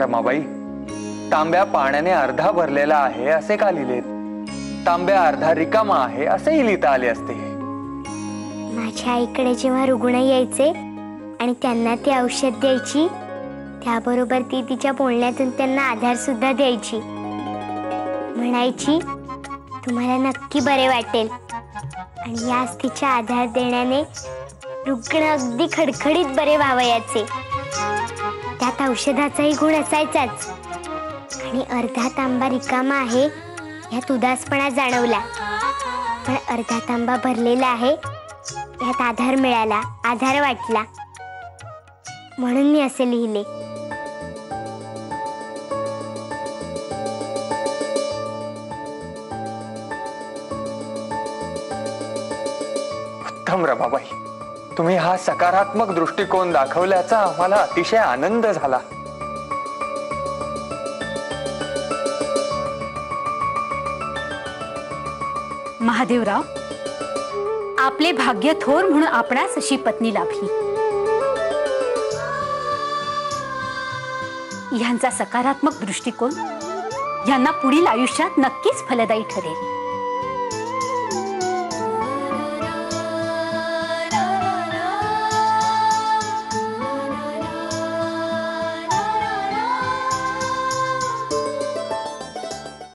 रमाबाई, तांब्या पाण्याने अर्धा भरलेला आहे असे का लिहिलेत? तांब्या अर्धा रिकामा आहे असेही लिहिता आले असते. माझ्या आईकडे जेव्हा रुग्ण यायचे आणि त्यांना ती औषध द्यायची, त्याबरोबर ती तिच्या बोलण्यातून त्यांना आधार सुद्धा द्यायची. म्हणायची, तुम्हाला नक्की बरे वाटेल. आणि याच तिच्या आधार देण्याने रुग्ण अगदी खडखडीत बरे व्हावयाचे. त्यात औषधाचाही गुण असायचाच. आणि अर्धा तांबा रिकामा आहे यात उदासपणा जाणवला, पण अर्धा तांबा भरलेला आहे यात आधार मिळाला, आधार वाटला. म्हणून मी असे लिहिले. उत्तम रमाबाई, तुम्ही हा सकारात्मक दृष्टिकोन दाखवल्याचा आम्हाला अतिशय आनंद झाला. महादेवराव, आपले भाग्य थोर म्हणून आपणास अशी पत्नी लाभली. यांचा सकारात्मक दृष्टिकोन यांना पुढील आयुष्यात नक्कीच फलदायी ठरेल.